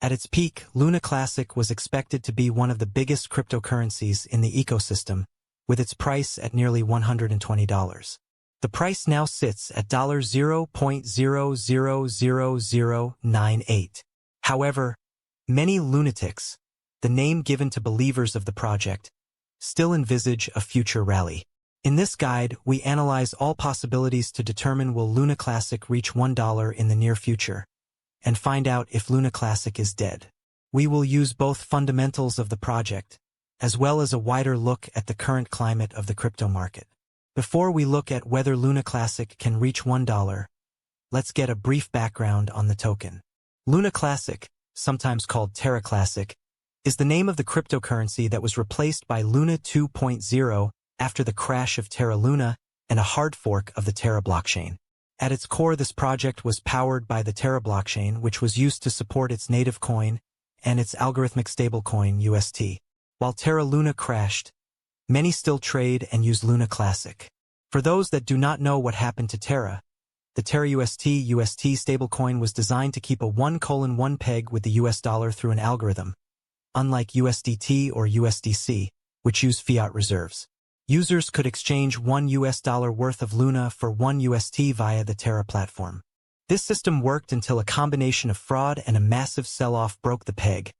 At its peak, Luna Classic was expected to be one of the biggest cryptocurrencies in the ecosystem, with its price at nearly $120. The price now sits at $0.000098. However, many lunatics, the name given to believers of the project, still envisage a future rally. In this guide, we analyze all possibilities to determine will Luna Classic reach $1 in the near future, and find out if Luna Classic is dead. We will use both fundamentals of the project, as well as a wider look at the current climate of the crypto market. Before we look at whether Luna Classic can reach $1, let's get a brief background on the token. Luna Classic, sometimes called Terra Classic, is the name of the cryptocurrency that was replaced by Luna 2.0 after the crash of Terra Luna and a hard fork of the Terra blockchain. At its core, this project was powered by the Terra blockchain, which was used to support its native coin and its algorithmic stablecoin UST. While Terra Luna crashed, many still trade and use Luna Classic. For those that do not know what happened to Terra, the Terra UST stablecoin was designed to keep a 1:1 peg with the US dollar through an algorithm, unlike USDT or USDC, which use fiat reserves. Users could exchange $1 worth of Luna for $1 via the Terra platform. This system worked until a combination of fraud and a massive sell-off broke the peg,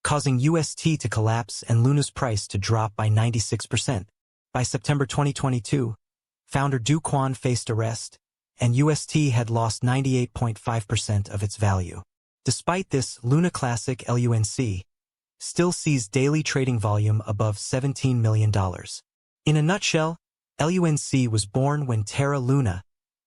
causing UST to collapse and Luna's price to drop by 96%. By September 2022, founder Do Kwon faced arrest, and UST had lost 98.5% of its value. Despite this, Luna Classic LUNC still sees daily trading volume above $17 million. In a nutshell, LUNC was born when Terra Luna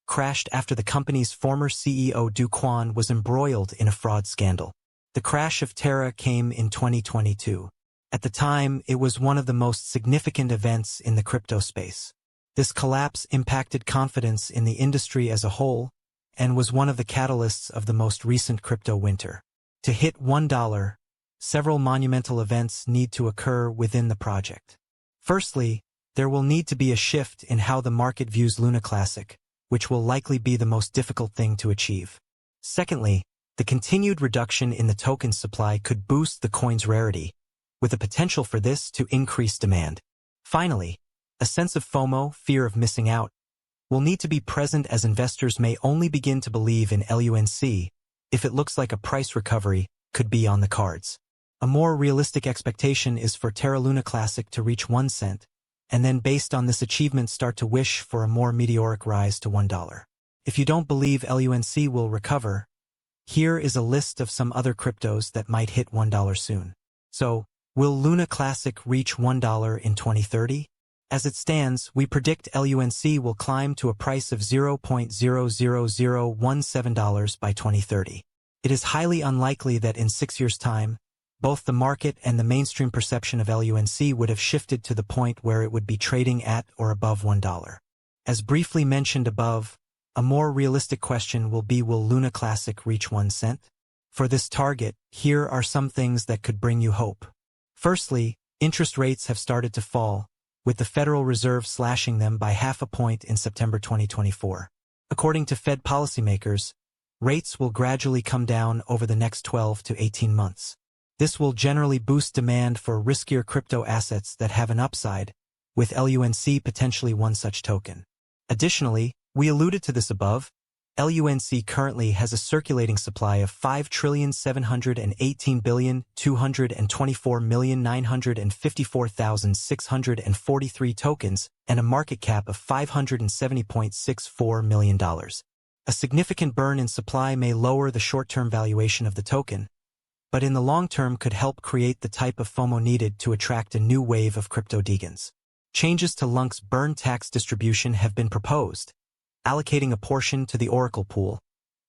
crashed after the company's former CEO Do Kwon was embroiled in a fraud scandal. The crash of Terra came in 2022. At the time, it was one of the most significant events in the crypto space. This collapse impacted confidence in the industry as a whole and was one of the catalysts of the most recent crypto winter. To hit $1, several monumental events need to occur within the project. Firstly, there will need to be a shift in how the market views Luna Classic, which will likely be the most difficult thing to achieve. Secondly, the continued reduction in the token supply could boost the coin's rarity, with the potential for this to increase demand. Finally, a sense of FOMO, fear of missing out, will need to be present as investors may only begin to believe in LUNC if it looks like a price recovery could be on the cards. A more realistic expectation is for Terra Luna Classic to reach 1 cent, and then based on this achievement start to wish for a more meteoric rise to $1. If you don't believe LUNC will recover, here is a list of some other cryptos that might hit $1 soon. So, will Luna Classic reach $1 in 2030? As it stands, we predict LUNC will climb to a price of $0.00017 by 2030. It is highly unlikely that in 6 years' time, both the market and the mainstream perception of LUNC would have shifted to the point where it would be trading at or above $1. As briefly mentioned above, a more realistic question will be, will Luna Classic reach 1 cent? For this target, here are some things that could bring you hope. Firstly, interest rates have started to fall, with the Federal Reserve slashing them by 0.5 point in September 2024. According to Fed policymakers, rates will gradually come down over the next 12 to 18 months. This will generally boost demand for riskier crypto assets that have an upside, with LUNC potentially one such token. Additionally, we alluded to this above, LUNC currently has a circulating supply of 5,718,224,954,643 tokens and a market cap of $570.64 million. A significant burn in supply may lower the short-term valuation of the token, but in the long term could help create the type of FOMO needed to attract a new wave of crypto degens. Changes to LUNC's burn tax distribution have been proposed, allocating a portion to the Oracle pool,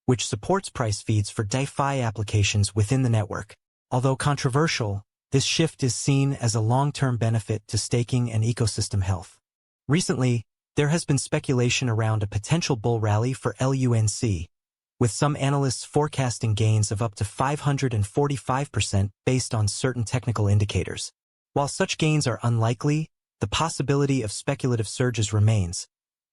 which supports price feeds for DeFi applications within the network. Although controversial, this shift is seen as a long-term benefit to staking and ecosystem health. Recently, there has been speculation around a potential bull rally for LUNC, with some analysts forecasting gains of up to 545% based on certain technical indicators. While such gains are unlikely, the possibility of speculative surges remains,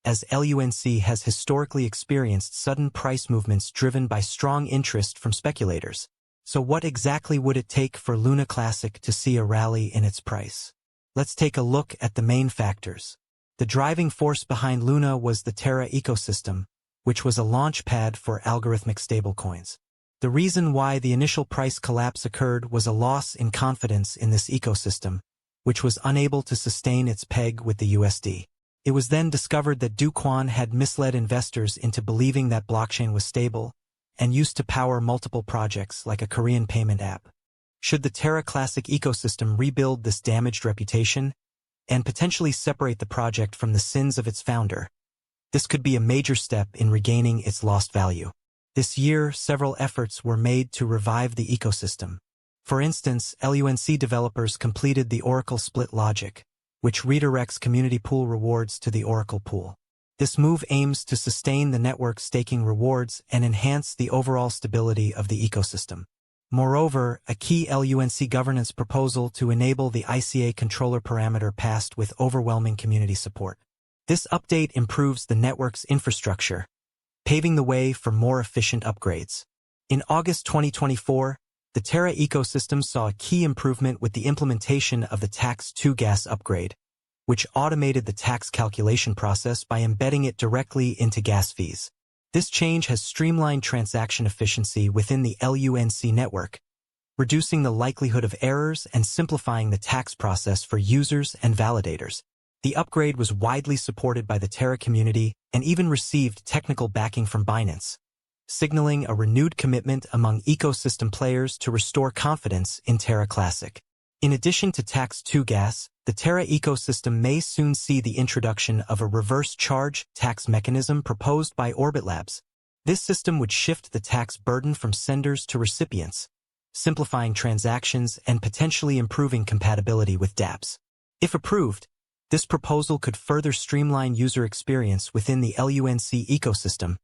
as LUNC has historically experienced sudden price movements driven by strong interest from speculators. So what exactly would it take for Luna Classic to see a rally in its price? Let's take a look at the main factors. The driving force behind Luna was the Terra ecosystem, which was a launch pad for algorithmic stablecoins. The reason why the initial price collapse occurred was a loss in confidence in this ecosystem, which was unable to sustain its peg with the USD. It was then discovered that Do Kwon had misled investors into believing that blockchain was stable and used to power multiple projects like a Korean payment app. Should the Terra Classic ecosystem rebuild this damaged reputation and potentially separate the project from the sins of its founder, this could be a major step in regaining its lost value. This year, several efforts were made to revive the ecosystem. For instance, LUNC developers completed the Oracle Split Logic, which redirects community pool rewards to the Oracle pool. This move aims to sustain the network's staking rewards and enhance the overall stability of the ecosystem. Moreover, a key LUNC governance proposal to enable the ICA controller parameter passed with overwhelming community support. This update improves the network's infrastructure, paving the way for more efficient upgrades. In August 2024, the Terra ecosystem saw a key improvement with the implementation of the Tax-2 gas upgrade, which automated the tax calculation process by embedding it directly into gas fees. This change has streamlined transaction efficiency within the LUNC network, reducing the likelihood of errors and simplifying the tax process for users and validators. The upgrade was widely supported by the Terra community and even received technical backing from Binance, signaling a renewed commitment among ecosystem players to restore confidence in Terra Classic. In addition to Tax-2 gas, the Terra ecosystem may soon see the introduction of a reverse charge tax mechanism proposed by Orbit Labs. This system would shift the tax burden from senders to recipients, simplifying transactions and potentially improving compatibility with dApps. If approved, this proposal could further streamline user experience within the LUNC ecosystem,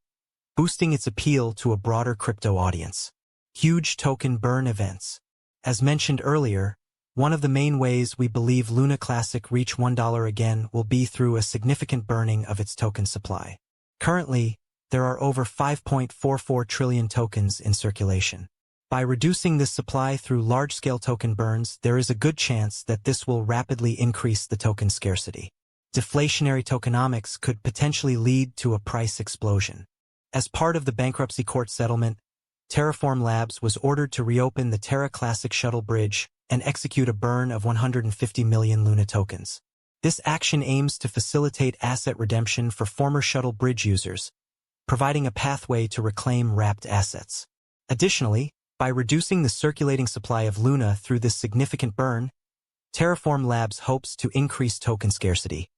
boosting its appeal to a broader crypto audience. Huge token burn events. As mentioned earlier, one of the main ways we believe Luna Classic reach $1 again will be through a significant burning of its token supply. Currently, there are over 5.44 trillion tokens in circulation. By reducing this supply through large-scale token burns, there is a good chance that this will rapidly increase the token scarcity. Deflationary tokenomics could potentially lead to a price explosion. As part of the bankruptcy court settlement, Terraform Labs was ordered to reopen the Terra Classic shuttle bridge and execute a burn of 150 million Luna tokens. This action aims to facilitate asset redemption for former shuttle bridge users, providing a pathway to reclaim wrapped assets. Additionally, by reducing the circulating supply of Luna through this significant burn, Terraform Labs hopes to increase token scarcity,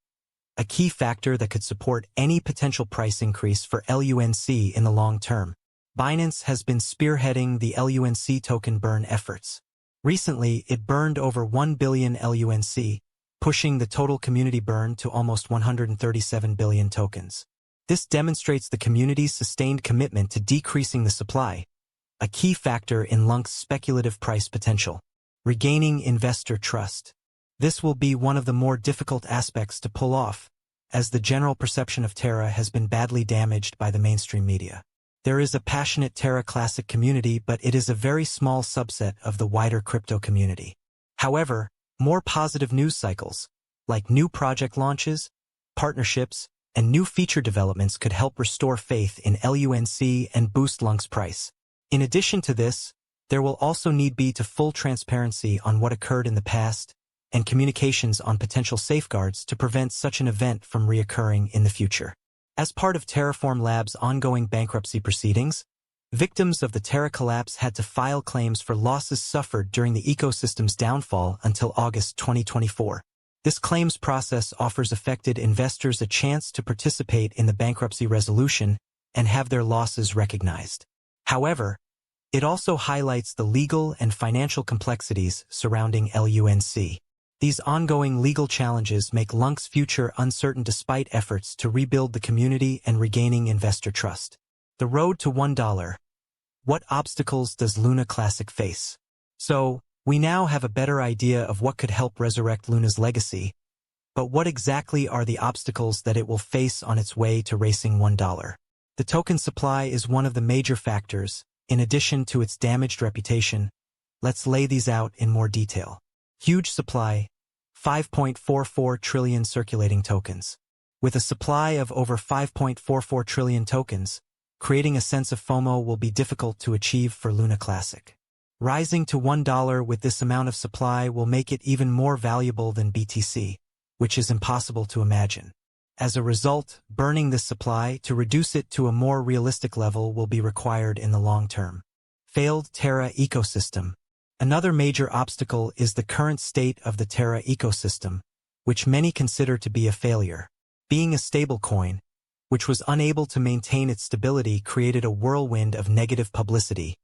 a key factor that could support any potential price increase for LUNC in the long term. Binance has been spearheading the LUNC token burn efforts. Recently, it burned over 1 billion LUNC, pushing the total community burn to almost 137 billion tokens. This demonstrates the community's sustained commitment to decreasing the supply, a key factor in LUNC's speculative price potential. Regaining investor trust. This will be one of the more difficult aspects to pull off, as the general perception of Terra has been badly damaged by the mainstream media. There is a passionate Terra Classic community, but it is a very small subset of the wider crypto community. However, more positive news cycles, like new project launches, partnerships, and new feature developments could help restore faith in LUNC and boost LUNC's price. In addition to this, there will also need be to full transparency on what occurred in the past and communications on potential safeguards to prevent such an event from reoccurring in the future. As part of Terraform Labs' ongoing bankruptcy proceedings, victims of the Terra collapse had to file claims for losses suffered during the ecosystem's downfall until August 2024. This claims process offers affected investors a chance to participate in the bankruptcy resolution and have their losses recognized. However, it also highlights the legal and financial complexities surrounding LUNC. These ongoing legal challenges make LUNC's future uncertain despite efforts to rebuild the community and regaining investor trust. The road to $1. What obstacles does Luna Classic face? So, we now have a better idea of what could help resurrect Luna's legacy, but what exactly are the obstacles that it will face on its way to racing $1? The token supply is one of the major factors, In addition to its damaged reputation, let's lay these out in more detail. Huge supply, 5.44 trillion circulating tokens. With a supply of over 5.44 trillion tokens, creating a sense of FOMO will be difficult to achieve for Luna Classic. Rising to $1 with this amount of supply will make it even more valuable than BTC, which is impossible to imagine. As a result, burning this supply to reduce it to a more realistic level will be required in the long term. Failed Terra ecosystem. Another major obstacle is the current state of the Terra ecosystem, which many consider to be a failure. Being a stablecoin, which was unable to maintain its stability, created a whirlwind of negative publicity,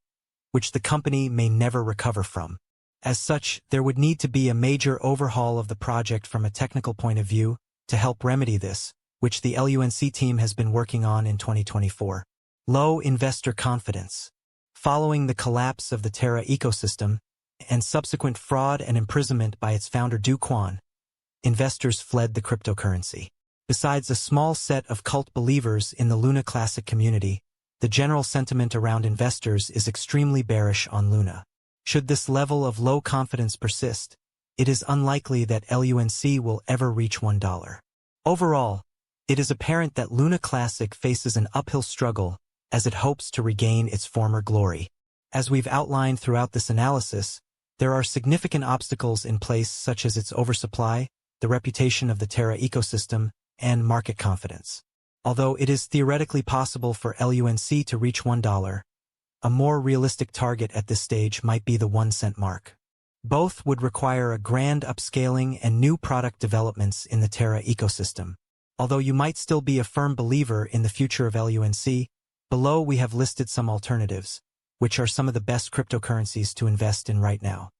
which the company may never recover from. As such, there would need to be a major overhaul of the project from a technical point of view to help remedy this, which the LUNC team has been working on in 2024. Low investor confidence. Following the collapse of the Terra ecosystem and subsequent fraud and imprisonment by its founder Do Kwon, investors fled the cryptocurrency. Besides a small set of cult believers in the Luna Classic community, the general sentiment around investors is extremely bearish on Luna. Should this level of low confidence persist, it is unlikely that LUNC will ever reach $1. Overall, it is apparent that Luna Classic faces an uphill struggle as it hopes to regain its former glory. As we've outlined throughout this analysis, there are significant obstacles in place such as its oversupply, the reputation of the Terra ecosystem, and market confidence. Although it is theoretically possible for LUNC to reach $1, a more realistic target at this stage might be the 1-cent mark. Both would require a grand upscaling and new product developments in the Terra ecosystem. Although you might still be a firm believer in the future of LUNC, below we have listed some alternatives, which are some of the best cryptocurrencies to invest in right now.